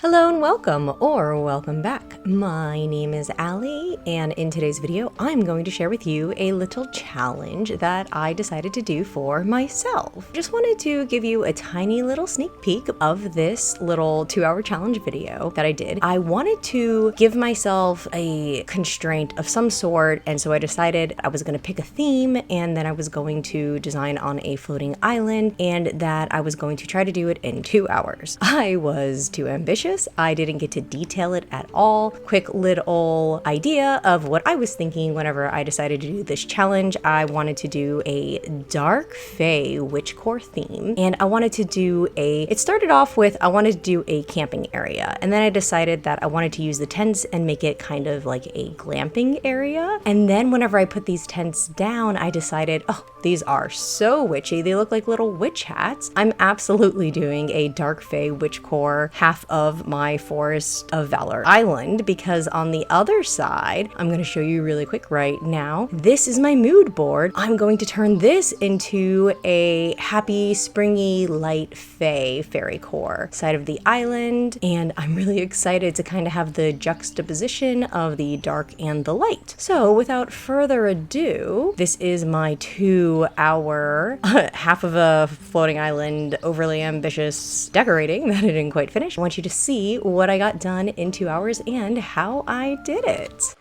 Hello and welcome, or welcome back. My name is Allie, and in today's video, I'm going to share with you a little challenge that I decided to do for myself. Just wanted to give you a tiny little sneak peek of this little 2-hour challenge video that I did. I wanted to give myself a constraint of some sort, and so I decided I was going to pick a theme, and then I was going to design on a floating island, and that I was going to try to do it in 2 hours. I was too ambitious. I didn't get to detail it at all. Quick little idea of what I was thinking whenever I decided to do this challenge. I wanted to do a Dark Fae Witchcore theme, and I wanted to do it started off with, I wanted to do a camping area, and then I decided that I wanted to use the tents and make it kind of like a glamping area. And then whenever I put these tents down, I decided, oh, these are so witchy. They look like little witch hats. I'm absolutely doing a Dark Fae Witchcore half of my Forest of Valor island, because on the other side, I'm going to show you really quick right now, this is my mood board. I'm going to turn this into a happy, springy, light Fae Fairycore side of the island, and I'm really excited to kind of have the juxtaposition of the dark and the light. So without further ado, this is my 2-hour half of a floating island overly ambitious decorating that I didn't quite finish. I want you to see what I got done in 2 hours and how I did it.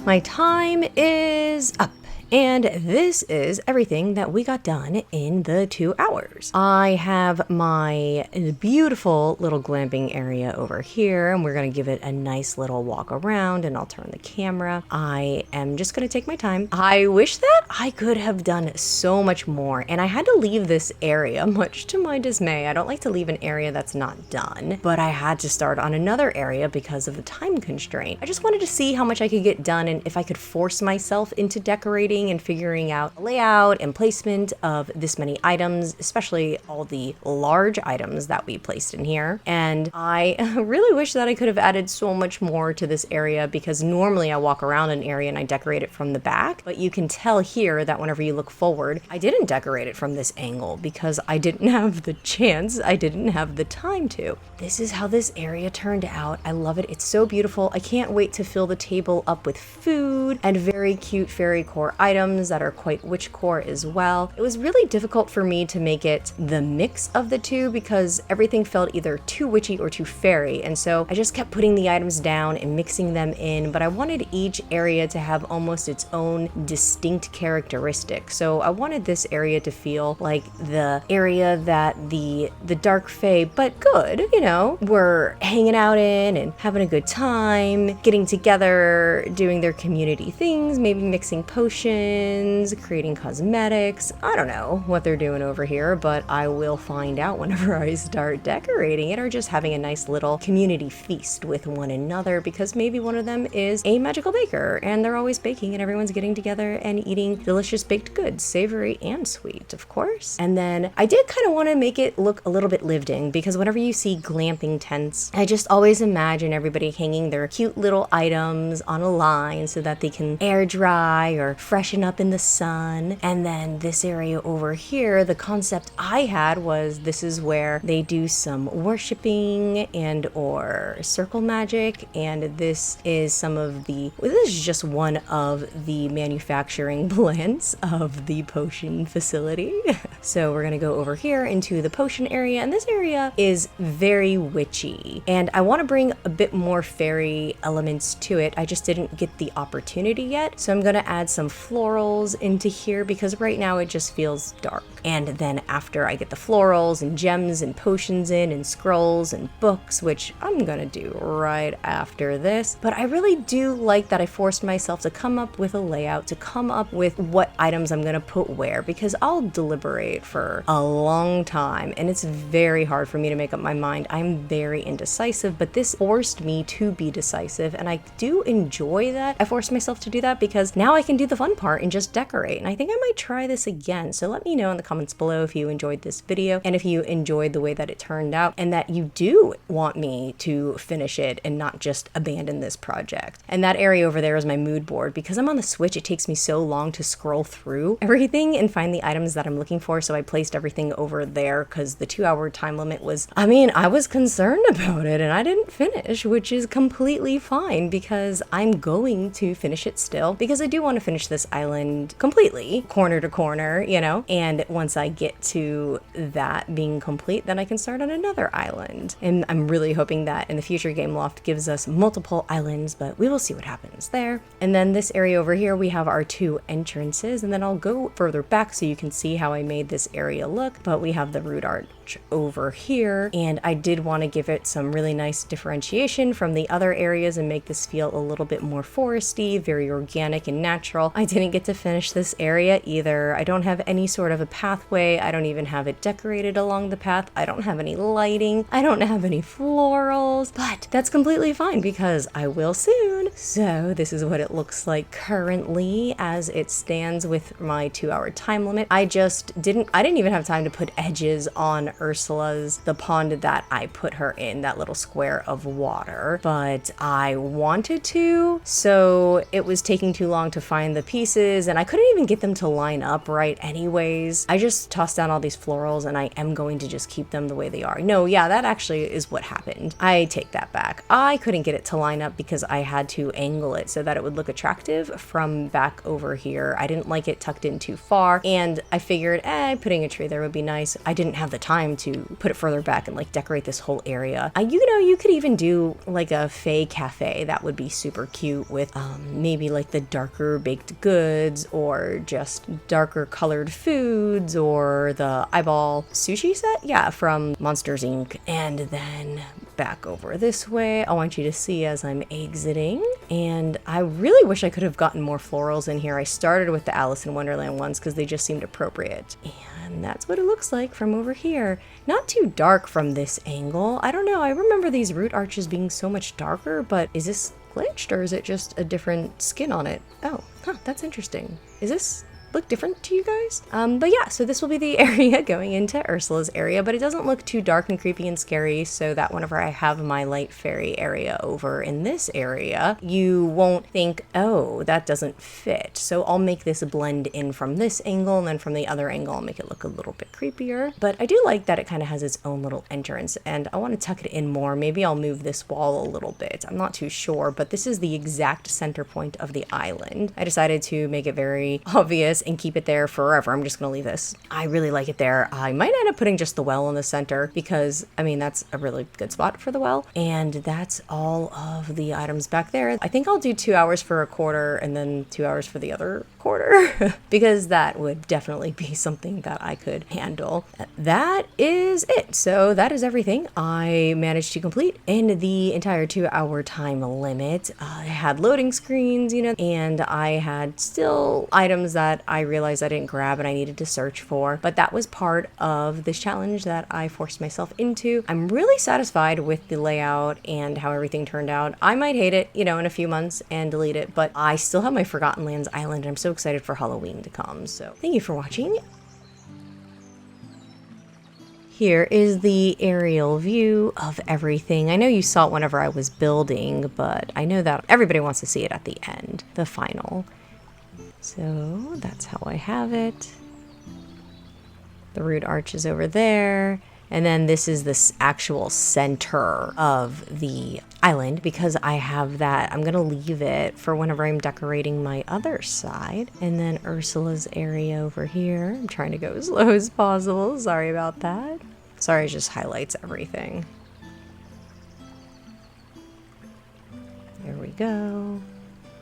My time is up. And this is everything that we got done in the 2 hours. I have my beautiful little glamping area over here, and we're gonna give it a nice little walk around, and I'll turn the camera. I am just gonna take my time. I wish that I could have done so much more, and I had to leave this area, much to my dismay. I don't like to leave an area that's not done, but I had to start on another area because of the time constraint. I just wanted to see how much I could get done and if I could force myself into decorating and figuring out the layout and placement of this many items, especially all the large items that we placed in here. And I really wish that I could have added so much more to this area, because normally I walk around an area and I decorate it from the back, but you can tell here that whenever you look forward, I didn't decorate it from this angle because I didn't have the chance, I didn't have the time to. This is how this area turned out. I love it. It's so beautiful. I can't wait to fill the table up with food and very cute Fairycore items that are quite Witchcore as well. It was really difficult for me to make it the mix of the two because everything felt either too witchy or too fairy, and so I just kept putting the items down and mixing them in, but I wanted each area to have almost its own distinct characteristic. So I wanted this area to feel like the area that the Dark Fae, but good, you know, were hanging out in and having a good time, getting together, doing their community things, maybe mixing potions, creating cosmetics. I don't know what they're doing over here, but I will find out whenever I start decorating it, or just having a nice little community feast with one another, because maybe one of them is a magical baker and they're always baking and everyone's getting together and eating delicious baked goods, savory and sweet, of course. And then I did kind of want to make it look a little bit lived in, because whenever you see glamping tents, I just always imagine everybody hanging their cute little items on a line so that they can air dry or freshen up in the sun. And then this area over here, the concept I had was this is where they do some worshiping and or circle magic, and this is just one of the manufacturing plants of the potion facility. So we're gonna go over here into the potion area, and this area is very witchy, and I want to bring a bit more fairy elements to it. I just didn't get the opportunity yet, so I'm gonna add some florals into here because right now it just feels dark. And then after I get the florals and gems and potions in and scrolls and books, which I'm gonna do right after this, but I really do like that I forced myself to come up with a layout, to come up with what items I'm gonna put where, because I'll deliberate for a long time and it's very hard for me to make up my mind. I'm very indecisive, but this forced me to be decisive, and I do enjoy that. I forced myself to do that because now I can do the fun part and just decorate, and I think I might try this again. So let me know in the comments below if you enjoyed this video and if you enjoyed the way that it turned out, and that you do want me to finish it and not just abandon this project. And that area over there is my mood board. Because I'm on the Switch, it takes me so long to scroll through everything and find the items that I'm looking for, so I placed everything over there because the 2-hour time limit was, I was concerned about it and I didn't finish, which is completely fine because I'm going to finish it still, because I do want to finish this island completely, corner to corner, you know, and once I get to that being complete, then I can start on another island. And I'm really hoping that in the future Game Loft gives us multiple islands, but we will see what happens there. And then this area over here, we have our 2 entrances, and then I'll go further back so you can see how I made this area look, but we have the root arch over here, and I did want to give it some really nice differentiation from the other areas and make this feel a little bit more foresty, very organic and natural. I didn't get to finish this area either. I don't have any sort of a pathway. I don't even have it decorated along the path. I don't have any lighting. I don't have any florals, but that's completely fine because I will soon. So this is what it looks like currently as it stands with my 2-hour time limit. I didn't even have time to put edges on Ursula's, the pond that I put her in, that little square of water, but I wanted to, so it was taking too long to find the pieces, and I couldn't even get them to line up right anyways. I just tossed down all these florals and I am going to just keep them the way they are. No, yeah, that actually is what happened. I take that back. I couldn't get it to line up because I had to angle it so that it would look attractive from back over here. I didn't like it tucked in too far, and I figured, putting a tree there would be nice. I didn't have the time to put it further back and like decorate this whole area. You know, you could even do like a Fae cafe. That would be super cute with maybe like the darker baked goods or just darker colored foods or the eyeball sushi set, yeah, from Monsters Inc. And then back over this way, I want you to see as I'm exiting. And I really wish I could have gotten more florals in here. I started with the Alice in Wonderland ones because they just seemed appropriate. And that's what it looks like from over here. Not too dark from this angle. I don't know, I remember these root arches being so much darker, but is this glitched or is it just a different skin on it? Oh, that's interesting. Is this look different to you guys? But yeah, so this will be the area going into Ursula's area, but it doesn't look too dark and creepy and scary, so that whenever I have my light fairy area over in this area, you won't think, oh, that doesn't fit. So I'll make this blend in from this angle, and then from the other angle I'll make it look a little bit creepier. But I do like that it kind of has its own little entrance, and I want to tuck it in more. Maybe I'll move this wall a little bit. I'm not too sure, but this is the exact center point of the island. I decided to make it very obvious and keep it there forever. I'm just gonna leave this. I really like it there. I might end up putting just the well in the center because, I mean, that's a really good spot for the well. And that's all of the items back there. I think I'll do 2 hours for a quarter and then 2 hours for the other quarter because that would definitely be something that I could handle. That is it. So that is everything I managed to complete in the entire 2 hour time limit. I had loading screens, you know, and I had still items that I realized I didn't grab and I needed to search for, but that was part of this challenge that I forced myself into. I'm really satisfied with the layout and how everything turned out. I might hate it, you know, in a few months and delete it, but I still have my Forgotten Lands island and I'm so excited for Halloween to come. So thank you for watching. Here is the aerial view of everything. I know you saw it whenever I was building, but I know that everybody wants to see it at the end, the final. So that's how I have it. The root arch is over there. And then this is this actual center of the island because I have that. I'm going to leave it for whenever I'm decorating my other side. And then Ursula's area over here. I'm trying to go as slow as possible. Sorry about that. Sorry, it just highlights everything. There we go.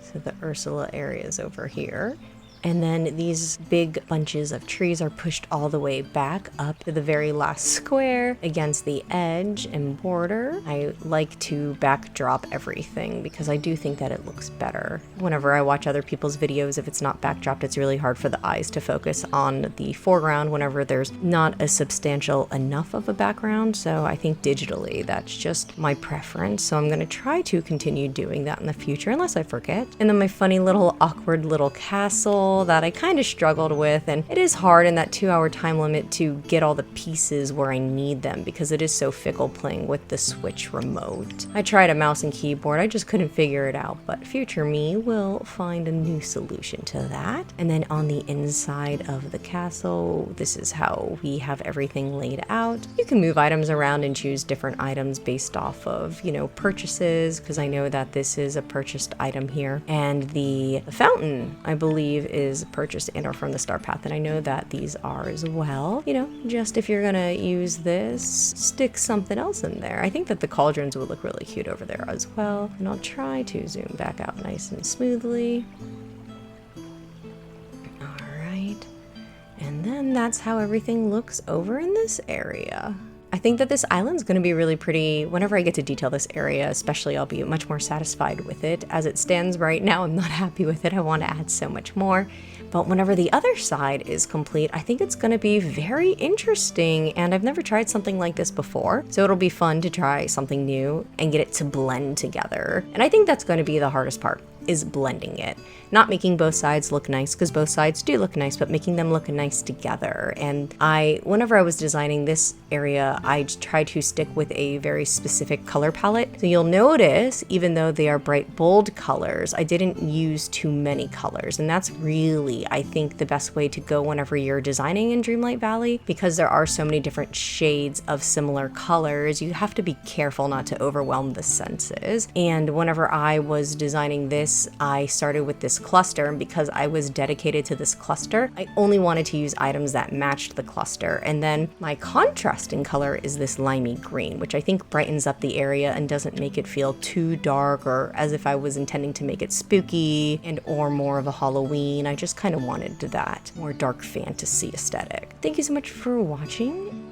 So the Ursula area is over here. And then these big bunches of trees are pushed all the way back up to the very last square against the edge and border. I like to backdrop everything because I do think that it looks better. Whenever I watch other people's videos, if it's not backdropped, it's really hard for the eyes to focus on the foreground whenever there's not a substantial enough of a background. So I think digitally, that's just my preference. So I'm gonna try to continue doing that in the future unless I forget. And then my funny little awkward little castle that I kind of struggled with, and it is hard in that 2 hour time limit to get all the pieces where I need them because it is so fickle playing with the Switch remote. I tried a mouse and keyboard, I just couldn't figure it out, but future me will find a new solution to that. And then on the inside of the castle, this is how we have everything laid out. You can move items around and choose different items based off of, you know, purchases, because I know that this is a purchased item here. And the fountain, I believe, is purchased and or from the Star Path, and I know that these are as well. You know, just if you're gonna use this, stick something else in there. I think that the cauldrons would look really cute over there as well, and I'll try to zoom back out nice and smoothly. All right, and then that's how everything looks over in this area. I think that this island's going to be really pretty. Whenever I get to detail this area, especially, I'll be much more satisfied with it. As it stands right now, I'm not happy with it. I want to add so much more. But whenever the other side is complete, I think it's going to be very interesting. And I've never tried something like this before. So it'll be fun to try something new and get it to blend together. And I think that's going to be the hardest part. is blending it. Not making both sides look nice, because both sides do look nice, but making them look nice together. And whenever I was designing this area, I tried to stick with a very specific color palette. So you'll notice, even though they are bright, bold colors, I didn't use too many colors. And that's really, I think, the best way to go whenever you're designing in Dreamlight Valley, because there are so many different shades of similar colors. You have to be careful not to overwhelm the senses. And whenever I was designing this, I started with this cluster, and because I was dedicated to this cluster, I only wanted to use items that matched the cluster. And then my contrasting color is this limey green, which I think brightens up the area and doesn't make it feel too dark or as if I was intending to make it spooky and or more of a Halloween. I just kind of wanted that more dark fantasy aesthetic. Thank you so much for watching,